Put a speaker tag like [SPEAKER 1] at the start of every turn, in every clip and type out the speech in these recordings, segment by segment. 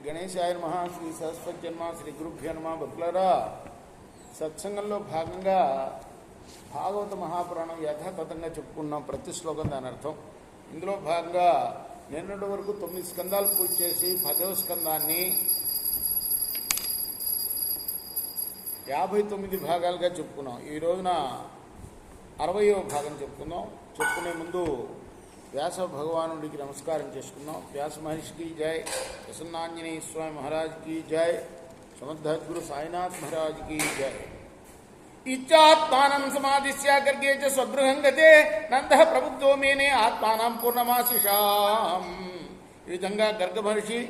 [SPEAKER 1] గణేశాయ నమః. శ్రీ సరస్వతి జన్మ శ్రీ గురుభ్యో నమః. భక్తులారా, సత్సంగంలో భాగంగా భాగవత మహాపురాణం యథాతథంగా చెప్పుకున్నాం. ప్రతి శ్లోకం దాని అర్థం. ఇందులో భాగంగా నిన్నటి వరకు 9 స్కందాలు పూర్తి చేసి 10వ స్కందాన్ని 59 భాగాలుగా చెప్పుకున్నాం. ఈ రోజున 60వ భాగం చెప్పుకుందాం. చెప్పుకునే ముందు వ్యాస భగవానుడికి నమస్కారం చేసుకున్నాం. వ్యాస మహర్షికి జై, ప్రసన్నాంజనేయ స్వామి మహారాజ్కి జై, సమర్థగురు సాయినాథ్ మహారాజ్కి జై. ఇచ్చాత్మానం సమాధిస్య గర్గే చ స్వగృహం గతే నందః ప్రబుద్ధో మేనే ఆత్మానం పూర్ణమాశిషాం. ఈ విధంగా గర్గ మహర్షి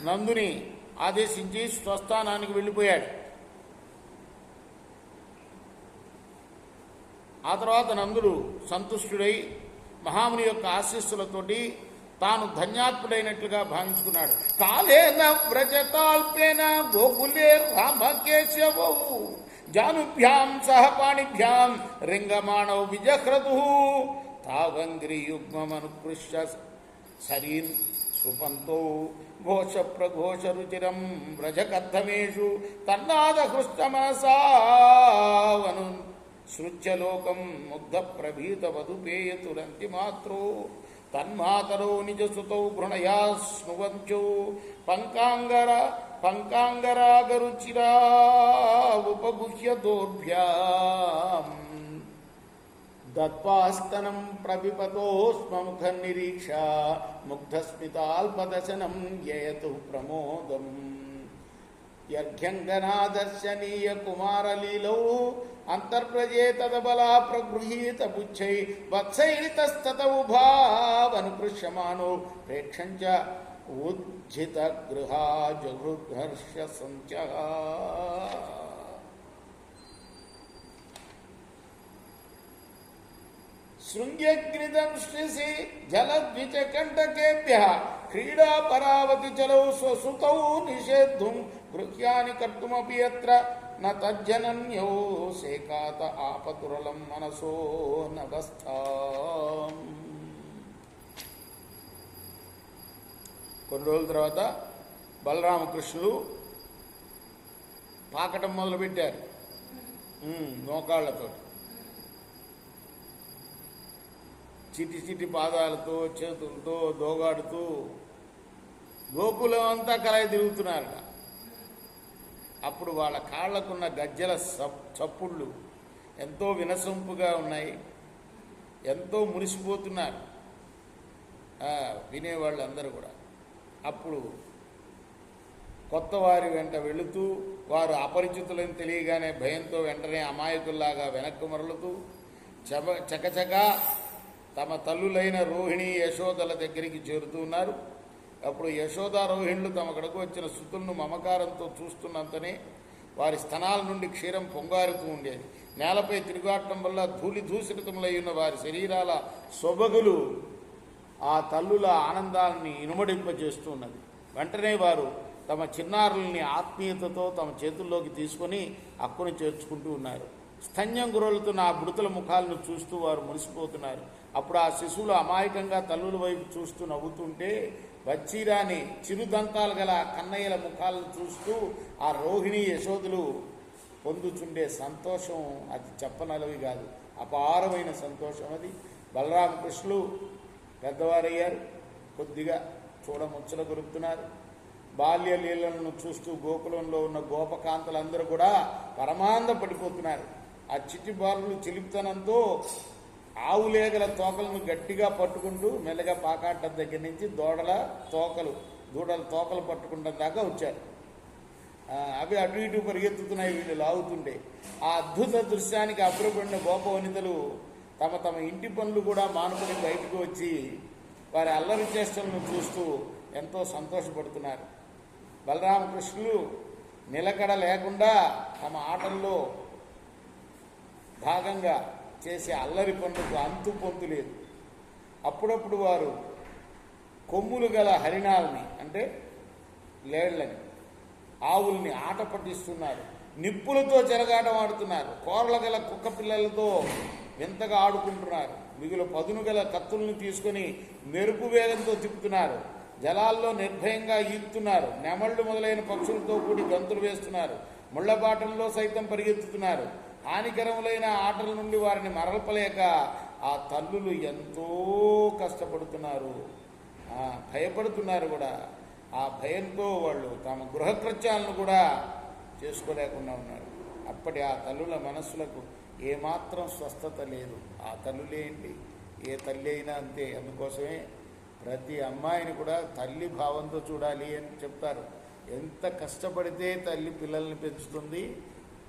[SPEAKER 1] నందుని ఆదేశించి స్వస్థానానికి వెళ్ళిపోయాడు. ఆ తర్వాత నందుడు సంతుష్టుడై మహాముని యొక్క ఆశీస్సులతోటి తాను ధన్యాత్ముడైనట్లుగా భావించుకున్నాడు. కాలేన వ్రజతాల్పేన గోకులే రామకేశవౌ జానుభ్యాం సహ పాణిభ్యాం రింగమాణౌ విజహ్రతు తావంగ్రియుగ్మమనుకృష్య సరీన్ సుపంతో ఘోష ప్రఘోష రుచిరం వ్రజకర్ధమేషు తన్నాద హృష్ట మనసావను సృత్యలోకం ముగ్ధ ప్రభీత వధుపేయతురంతి మాత్రో తన్మాతరో నిజసుతౌ గృణయా స్నువంచో పంకాంగరాగరుచిరా ఉపగుహ్య దోర్భ్యాం దత్పాస్తనం ప్రవిపతోస్మముఖ నిరీక్ష ముగ్ధస్మితాల్పదశనం యయతు ప్రమోదం యర్ఘ్యంగనాదర్శనీయ కుమారలీలౌ అంతర్ప్రజే తదబలా ప్రగృహీత బుచ్చై వత్సైరితస్తత ఉభావనుకృష్యమానో ప్రేక్షంచ ఉజ్జిత గృహా జగృహర్ష సంచ. శృంగ్యగ్నిదంశ్రిసి జలద్విచకంటకేభ్యః క్రీడా పరావతి చలౌ స్వసుతౌ నిషేద్ధుం గృహ్యాని కర్తుమపి యత్ర న తజ్జనన్యో సేకాత ఆపతురలం మనసో నవస్థాం. కొన్ని రోజుల తర్వాత బలరామకృష్ణులు పాకటం మొదలుపెట్టారు మోకాళ్లతో. చిటి చిటి పాదాలతో చేతులతో దోగాడుతూ గోకులం అంతా కలయి తిరుగుతున్నారట. అప్పుడు వాళ్ళ కాళ్లకున్న గజ్జల చప్పుళ్ళు ఎంతో వినసొంపుగా ఉన్నాయి. ఎంతో మురిసిపోతున్నారు వినేవాళ్ళు అందరూ కూడా. అప్పుడు కొత్త వారి వెంట వెళుతూ వారు అపరిచితులని తెలియగానే భయంతో వెంటనే అమాయకుల్లాగా వెనక్కు మరలుతూ చకచకా తమ తల్లులైన రోహిణి యశోదల దగ్గరికి చేరుతూ ఉన్నారు. అప్పుడు యశోద రోహిణులు తమ కడకు వచ్చిన సుతులను మమకారంతో చూస్తున్నంతనే వారి స్థనాల నుండి క్షీరం పొంగారుతూ ఉండేది. నేలపై తిరుగాటం వల్ల ధూళిధూసరితములై ఉన్న వారి శరీరాల సొబగులు ఆ తల్లుల ఆనందాన్ని ఇనుమడింపజేస్తూ ఉన్నది. వెంటనే వారు తమ చిన్నారుల్ని ఆత్మీయతతో తమ చేతుల్లోకి తీసుకొని అక్కుని చేర్చుకుంటూ ఉన్నారు. స్తన్యం గురలుతున్న ఆ బుడతల ముఖాలను చూస్తూ వారు మురిసిపోతున్నారు. అప్పుడు ఆ శిశువులు అమాయకంగా తల్లుల వైపు చూస్తూ నవ్వుతుంటే వచ్చిరాని చిరుదంతాలు గల కన్నయ్యల ముఖాలను చూస్తూ ఆ రోహిణి యశోదులు పొందుచుండే సంతోషం అది చెప్పనలవి కాదు. అపారమైన సంతోషం అది. బలరామకృష్ణులు పెద్దవారయ్యారు. కొద్దిగా చూడముచ్చట గొరుపుతున్నారు. బాల్య లీలలను చూస్తూ గోకులంలో ఉన్న గోపకాంతలందరూ కూడా పరమానంద పడిపోతున్నారు. ఆ చిట్టి బాలులు చిలిపితనంతో ఆవులేగల తోకలను గట్టిగా పట్టుకుంటూ మెల్లగా పాకాటం దగ్గర నుంచి దూడల తోకలు పట్టుకుంటాం దాకా వచ్చారు. అవి అటు ఇటు పరిగెత్తుతున్నాయి వీళ్ళు లాగుతుంటే. ఆ అద్భుత దృశ్యానికి అబ్బురపడిన గోప వనితలు తమ తమ ఇంటి పనులు కూడా మానుకొని బయటకు వచ్చి వారి అల్లరి చేష్టలను చూస్తూ ఎంతో సంతోషపడుతున్నారు. బలరామకృష్ణులు నిలకడ లేకుండా తమ ఆటల్లో భాగంగా చేసే అల్లరి పనులకు అంతు పొంతు లేదు. అప్పుడప్పుడు వారు కొమ్ములు గల హరిణాలని అంటే లేళ్లని ఆవుల్ని ఆట పట్టిస్తున్నారు. నిప్పులతో చెరగాటం ఆడుతున్నారు. కోరల గల కుక్క పిల్లలతో వింతగా ఆడుకుంటున్నారు. మిగులు పదును గల కత్తులను తీసుకొని మెరుపు వేగంతో తిప్పుతున్నారు. జలాల్లో నిర్భయంగా ఈదుతున్నారు. నెమళ్ళు మొదలైన పక్షులతో కూడి గంతులు వేస్తున్నారు. ముళ్లబాటల్లో సైతం పరిగెత్తుతున్నారు. హానికరములైన ఆటల నుండి వారిని మరల్పలేక ఆ తల్లులు ఎంతో కష్టపడుతున్నారు, భయపడుతున్నారు కూడా. ఆ భయంతో వాళ్ళు తమ గృహకృత్యాలను కూడా చేసుకోలేకుండా ఉన్నారు. అప్పటి ఆ తల్లుల మనస్సులకు ఏమాత్రం స్వస్థత లేదు. ఆ తల్లులేంటి, ఏ తల్లి అయినా అంతే. అందుకోసమే ప్రతి అమ్మాయిని కూడా తల్లి భావంతో చూడాలి అని చెప్తారు. ఎంత కష్టపడితే తల్లి పిల్లల్ని పెంచుతుంది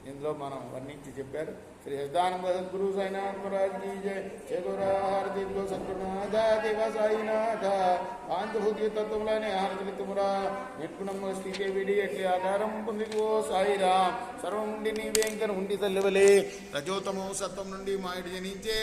[SPEAKER 1] ఇందులో మనం వర్ణించి చెప్పారు. శ్రీ సదానంద సద్గురు సాయినాథ్ మహారాజ్ की जय। जय गौरा हारती गो सद्गुरुनाथ देवा साईनाथ पांचभूति तत्वमुलाने हारती तुमरा निर्गुणम స్థితి విడి ఎట్లి ఆధారం పొందిగో సాయిరామ్. సర్వం నుండి నీవేంకన ఉండి తల్లివలే రజోతమో సత్వం నుండి మాయుడు జనించే